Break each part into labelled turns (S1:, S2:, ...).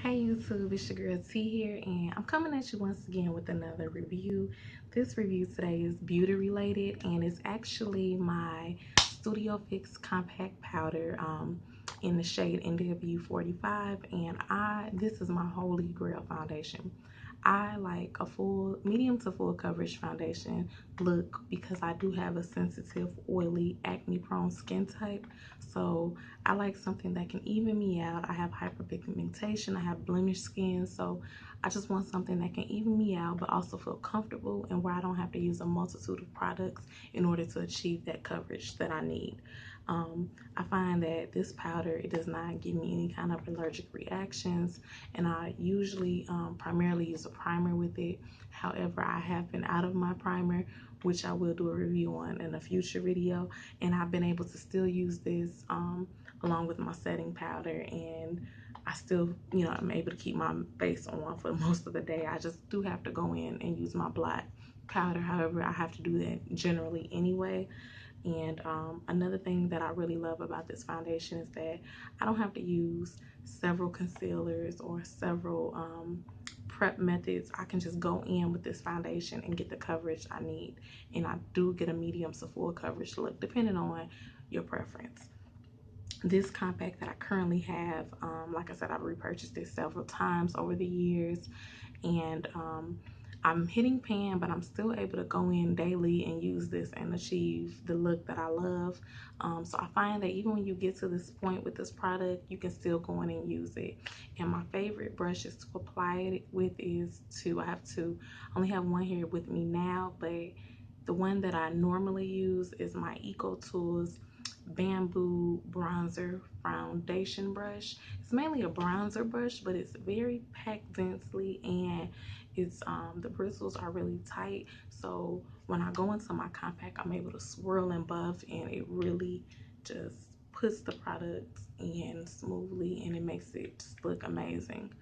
S1: Hey YouTube, it's your girl T here, and I'm coming at you once again with another review. This review today is beauty related, and it's actually my Studio Fix Compact Powder in the shade NW45, and this is my holy grail foundation. I like a full, medium to full coverage foundation look because I do have a sensitive, oily, acne-prone skin type. So I like something that can even me out. I have hyperpigmentation, I have blemish skin, so I just want something that can even me out but also feel comfortable and where I don't have to use a multitude of products in order to achieve that coverage that I need. I find that this powder, it does not give me any kind of allergic reactions, and I usually primarily use a primer with it. However, I have been out of my primer, which I will do a review on in a future video, and I've been able to still use this along with my setting powder, and I still, I'm able to keep my face on for most of the day. I just do have to go in and use my black powder. However, I have to do that generally anyway. And another thing that I really love about this foundation is that I don't have to use several concealers or several prep methods. I can just go in with this foundation and get the coverage I need. And I do get a medium to full coverage look, depending on your preference. This compact that I currently have, like I said, I've repurchased this several times over the years, and I'm hitting pan, but I'm still able to go in daily and use this and achieve the look that I love. So I find that even when you get to this point with this product, you can still go in and use it. And my favorite brushes to apply it with is I only have one here with me now, but the one that I normally use is my Eco Tools Bamboo Bronzer Foundation Brush. It's mainly a bronzer brush, but it's very packed densely, and it's the bristles are really tight, so when I go into my compact, I'm able to swirl and buff, and it really just puts the product in smoothly, and it makes it just look amazing.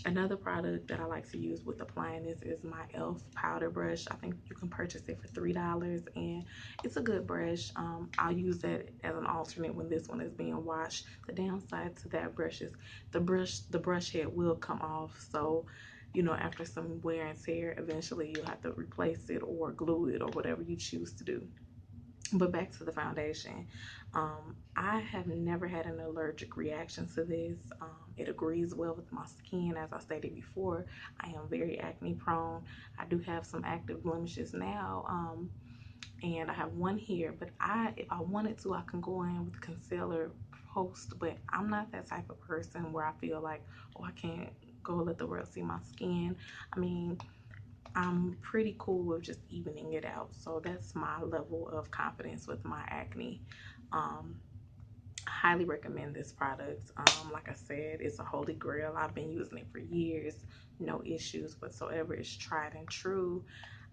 S1: Another product that I like to use with applying this is my e.l.f. powder brush. I think you can purchase it for $3, and it's a good brush. I'll use that as an alternate when this one is being washed. The downside to that brush is the brush head will come off, so after some wear and tear, eventually you'll have to replace it or glue it or whatever you choose to do. But back to the foundation. I have never had an allergic reaction to this. It agrees well with my skin. As I stated before, I am very acne prone. I do have some active blemishes now, and I have one here, but if I wanted to, I can go in with concealer post, but I'm not that type of person where I feel like, oh, I can't go let the world see my skin. I mean, I'm pretty cool with just evening it out. So that's my level of confidence with my acne. Highly recommend this product. Like I said, it's a holy grail. I've been using it for years, no issues whatsoever. It's tried and true.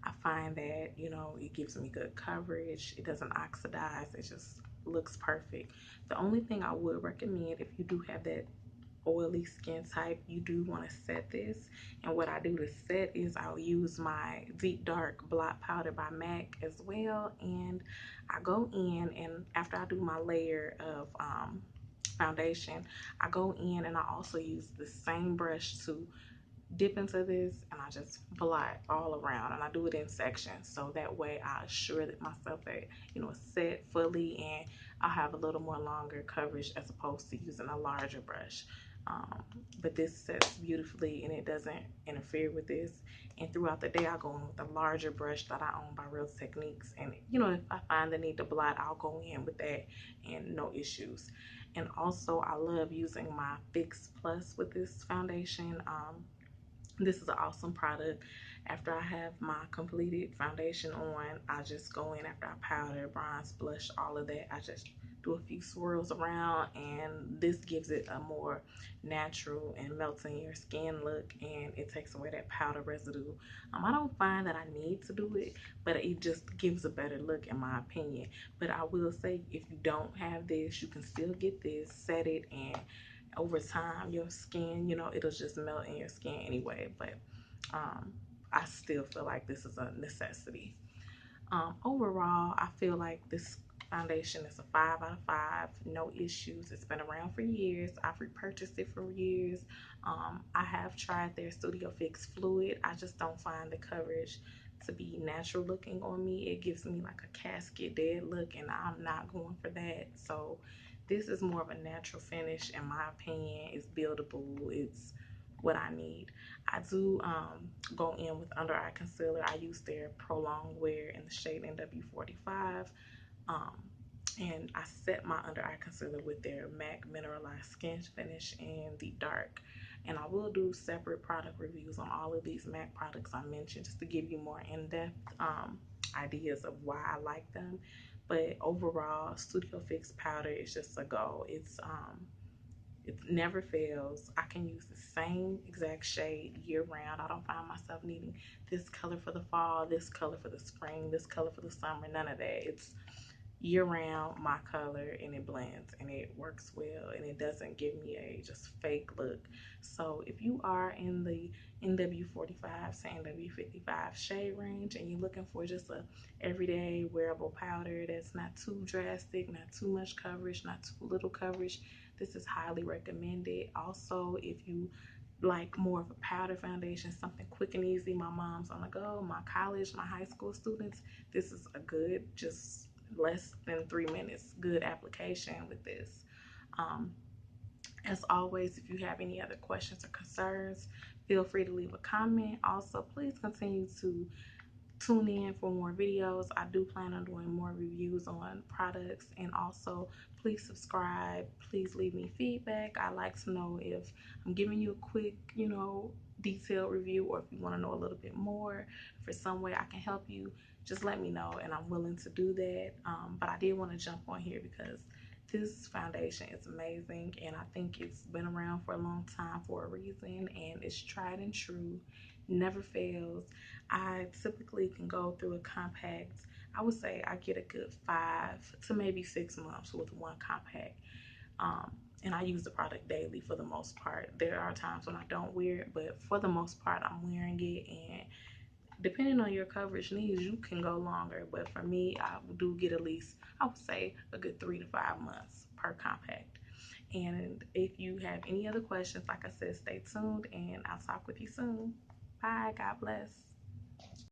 S1: I find that, it gives me good coverage. It doesn't oxidize. It just looks perfect. The only thing I would recommend, if you do have that oily skin type, you do want to set this. And what I do to set is I'll use my Deep Dark Blot Powder by MAC as well, and I go in, and after I do my layer of foundation, I go in and I also use the same brush to dip into this, and I just blot all around, and I do it in sections, so that way I assure that myself that it's set fully, and I'll have a little more longer coverage as opposed to using a larger brush. But this sets beautifully, and it doesn't interfere with this. And throughout the day, I'll go in with a larger brush that I own by Real Techniques, and if I find the need to blot, I'll go in with that and no issues. And also, I love using my Fix Plus with this foundation. This is an awesome product. After I have my completed foundation on, I just go in after I powder, bronze, blush, all of that. I just do a few swirls around, and this gives it a more natural and melts in your skin look, and it takes away that powder residue. I don't find that I need to do it, but it just gives a better look in my opinion. But I will say, if you don't have this, you can still get this, set it, and over time your skin, it'll just melt in your skin anyway. But I still feel like this is a necessity. Overall, I feel like this foundation is a 5 out of 5, no issues. It's been around for years. I've repurchased it for years. I have tried their Studio Fix Fluid. I just don't find the coverage to be natural looking on me. It gives me like a casket dead look, and I'm not going for that. So this is more of a natural finish, in my opinion. It's buildable. It's what I need. I do go in with under eye concealer. I use their Prolonged Wear in the shade NW45. And I set my under eye concealer with their MAC Mineralized Skin Finish in the dark. And I will do separate product reviews on all of these MAC products I mentioned, just to give you more in-depth ideas of why I like them. But overall, Studio Fix powder is just a go. It never fails. I can use the same exact shade year round. I don't find myself needing this color for the fall, this color for the spring, this color for the summer, none of that. It's year round my color, and it blends and it works well, and it doesn't give me a just fake look. So if you are in the NW45 to NW55 shade range and you're looking for just a everyday wearable powder that's not too drastic, not too much coverage, not too little coverage, this is highly recommended. Also, if you like more of a powder foundation, something quick and easy, my mom's on the go, my college, my high school students, this is a good, just less than 3 minutes, good application with this. As always, if you have any other questions or concerns, feel free to leave a comment. Also, please continue to tune in for more videos. I do plan on doing more reviews on products, and also please subscribe. Please leave me feedback. I like to know if I'm giving you a quick, detailed review, or if you want to know a little bit more, for some way I can help you, just let me know and I'm willing to do that. But I did want to jump on here because this foundation is amazing, and I think it's been around for a long time for a reason, and it's tried and true, never fails. I typically can go through a compact. I would say I get a good 5 to maybe 6 months with one compact. And I use the product daily for the most part. There are times when I don't wear it, but for the most part, I'm wearing it. And depending on your coverage needs, you can go longer. But for me, I do get at least, I would say, a good 3 to 5 months per compact. And if you have any other questions, like I said, stay tuned and I'll talk with you soon. Bye. God bless.